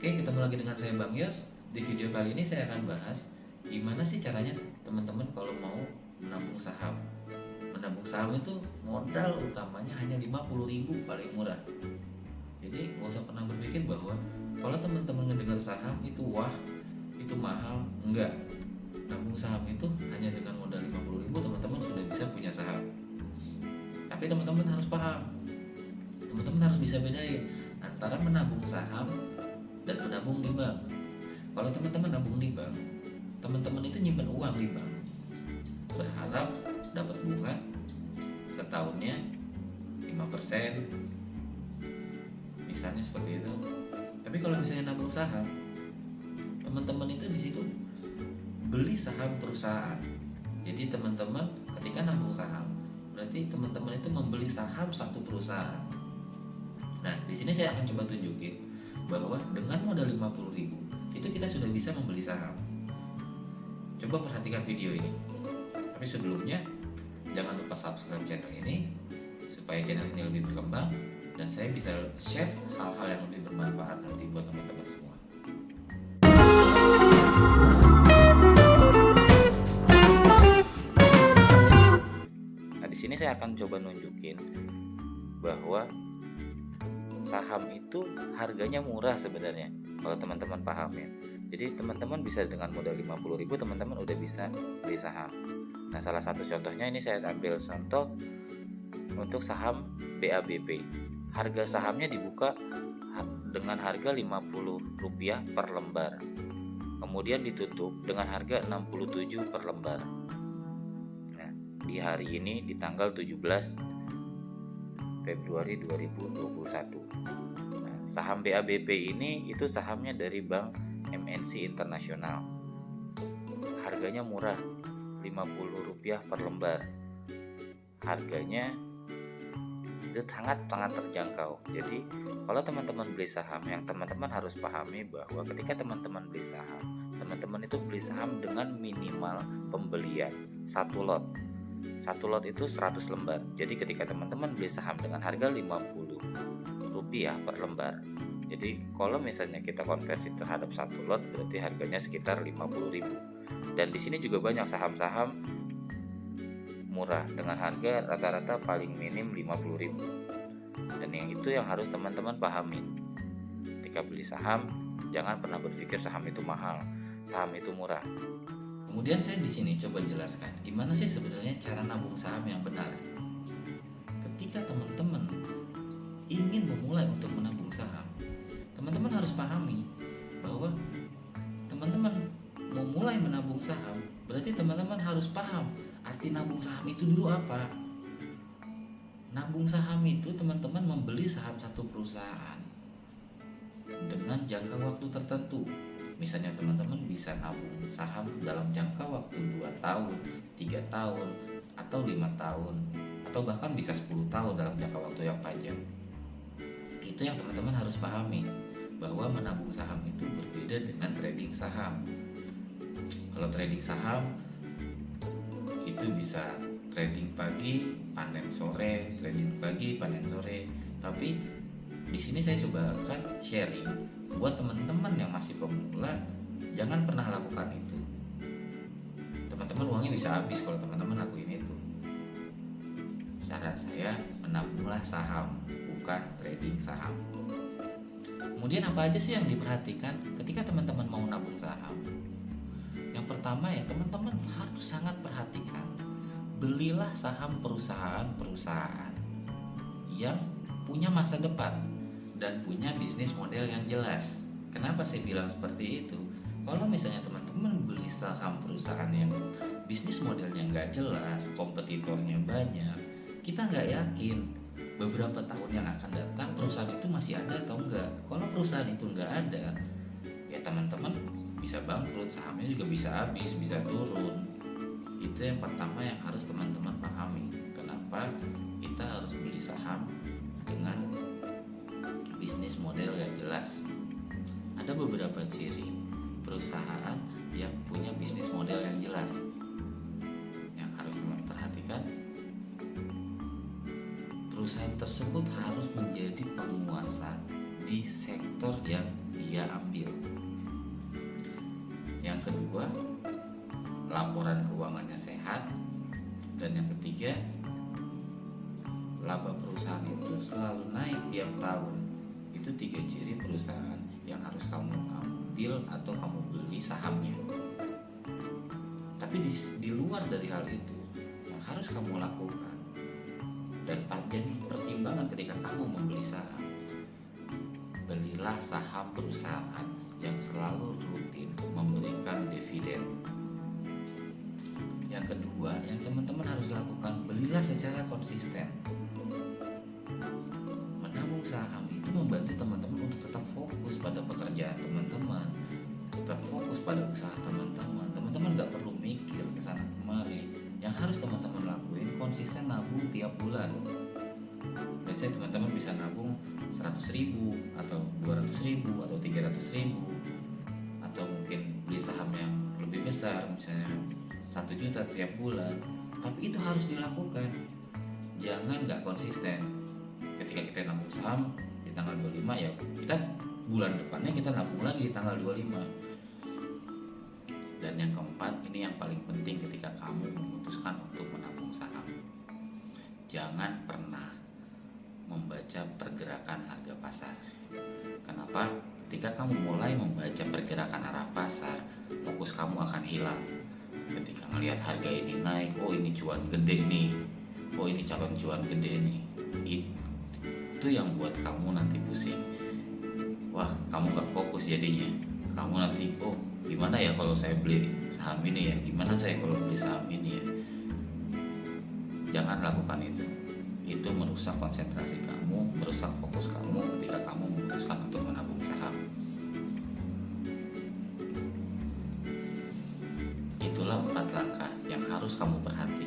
Oke, ketemu lagi dengan saya Bang Yos. Di video kali ini saya akan bahas gimana sih caranya teman-teman kalau mau menabung saham. Menabung saham itu modal utamanya hanya 50.000 paling murah. Jadi nggak usah pernah berpikir bahwa kalau teman-teman ngedengar saham itu wah, itu mahal. Enggak. Nabung saham itu hanya dengan modal 50.000 teman-teman sudah bisa punya saham. Tapi teman-teman harus paham. Teman-teman harus bisa bedain antara menabung saham dan menabung di bank. Kalau teman-teman nabung di bank, teman-teman itu nyimpan uang di bank, berharap dapat bunga setahunnya 5%, misalnya seperti itu. Tapi kalau misalnya nabung saham, teman-teman itu di situ beli saham perusahaan. Jadi teman-teman ketika nabung saham, berarti teman-teman itu membeli saham satu perusahaan. Nah, di sini saya akan coba tunjukin bahwa dengan modal 50.000 itu kita sudah bisa membeli saham. Coba perhatikan video ini. Tapi sebelumnya jangan lupa subscribe channel ini supaya channel ini lebih berkembang dan saya bisa share hal-hal yang lebih bermanfaat nanti buat teman-teman semua. Nah, di sini saya akan coba nunjukin bahwa saham itu harganya murah sebenarnya kalau teman-teman paham ya. Jadi teman-teman bisa dengan modal 50.000 teman-teman udah bisa beli saham. Nah, salah satu contohnya ini saya ambil contoh untuk saham BABP. Harga sahamnya dibuka dengan harga Rp50 per lembar. Kemudian ditutup dengan harga 67 per lembar. Nah, di hari ini di tanggal 17 Februari 2021. Nah, saham BABP ini itu sahamnya dari Bank MNC Internasional. Harganya murah, Rp50 per lembar. Harganya itu sangat terjangkau. Jadi kalau teman-teman beli saham, yang teman-teman harus pahami bahwa ketika teman-teman beli saham, teman-teman itu beli saham dengan minimal pembelian 1 lot. 1 lot itu 100 lembar. Jadi ketika teman-teman beli saham dengan harga Rp50 per lembar. Jadi kalau misalnya kita konversi terhadap 1 lot berarti harganya sekitar 50.000. Dan di sini juga banyak saham-saham murah dengan harga rata-rata paling minim 50.000. Dan yang itu yang harus teman-teman pahamin. Ketika beli saham, jangan pernah berpikir saham itu mahal, saham itu murah. Kemudian saya di sini coba jelaskan gimana sih sebenarnya cara nabung saham yang benar. Ketika teman-teman ingin memulai untuk menabung saham, teman-teman harus pahami bahwa teman-teman mau mulai menabung saham, berarti teman-teman harus paham arti nabung saham itu dulu apa. Nabung saham itu teman-teman membeli saham satu perusahaan dengan jangka waktu tertentu. Misalnya teman-teman bisa nabung saham dalam jangka waktu 2 tahun, 3 tahun, atau 5 tahun, atau bahkan bisa 10 tahun dalam jangka waktu yang panjang. Itu yang teman-teman harus pahami, bahwa menabung saham itu berbeda dengan trading saham. Kalau trading saham itu bisa trading pagi, panen sore, trading pagi, panen sore. Tapi di sini saya coba akan sharing buat teman-teman yang masih pemula, jangan pernah lakukan itu. Teman-teman uangnya bisa habis kalau teman-teman lakuin itu. Saran saya, menabunglah saham, bukan trading saham. Kemudian apa aja sih yang diperhatikan ketika teman-teman mau nabung saham? Yang pertama ya, teman-teman harus sangat perhatikan, belilah saham perusahaan-perusahaan yang punya masa depan dan punya bisnis model yang jelas. Kenapa saya bilang seperti itu? Kalau misalnya teman-teman beli saham perusahaan yang bisnis modelnya nggak jelas, kompetitornya banyak, kita nggak yakin beberapa tahun yang akan datang perusahaan itu masih ada atau enggak. Kalau perusahaan itu nggak ada, ya teman-teman bisa bangkrut, sahamnya juga bisa habis, bisa turun. Itu yang pertama yang harus teman-teman pahami. Kenapa kita harus beli saham dengan bisnis model yang jelas. Ada beberapa ciri perusahaan yang punya bisnis model yang jelas yang harus teman perhatikan. Perusahaan tersebut harus menjadi penguasa di sektor yang dia dia ambil. Yang kedua, laporan keuangannya sehat. Dan yang ketiga, laba perusahaan itu selalu naik tiap tahun. Itu 3 ciri perusahaan yang harus kamu ambil atau kamu beli sahamnya. Tapi di luar dari hal itu, yang harus kamu lakukan dan jadi pertimbangan ketika kamu membeli saham, belilah saham perusahaan yang selalu rutin memberikan dividen. Yang kedua, yang teman-teman harus lakukan, belilah secara konsisten. Menabung saham itu membantu teman-teman untuk tetap fokus pada pekerjaan teman-teman, tetap fokus pada usaha teman-teman. Teman-teman gak perlu mikir kesana kemari. Yang harus teman-teman lakuin, konsisten nabung tiap bulan. Biasanya teman-teman bisa nabung 100.000 atau 200.000 atau 300.000, atau mungkin beli saham yang lebih besar, misalnya 1 juta tiap bulan. Tapi itu harus dilakukan. Jangan gak konsisten. Ketika kita nabung saham di tanggal 25, ya kita bulan depannya kita nabung lagi di tanggal 25. Dan yang keempat, ini yang paling penting ketika kamu memutuskan untuk menabung saham. Jangan pernah membaca pergerakan harga pasar. Kenapa? Ketika kamu mulai membaca pergerakan arah pasar, fokus kamu akan hilang. Ketika melihat harga ini naik, oh ini cuan gede nih, oh ini calon cuan gede nih, itu yang buat kamu nanti pusing. Wah, kamu gak fokus jadinya. Kamu nanti, oh gimana ya kalau saya beli saham ini ya, gimana saya kalau beli saham ini ya. Jangan lakukan itu. Itu merusak konsentrasi kamu, merusak fokus kamu ketika kamu memutuskan untuk menabung saham. Itulah 4 langkah yang harus kamu perhatikan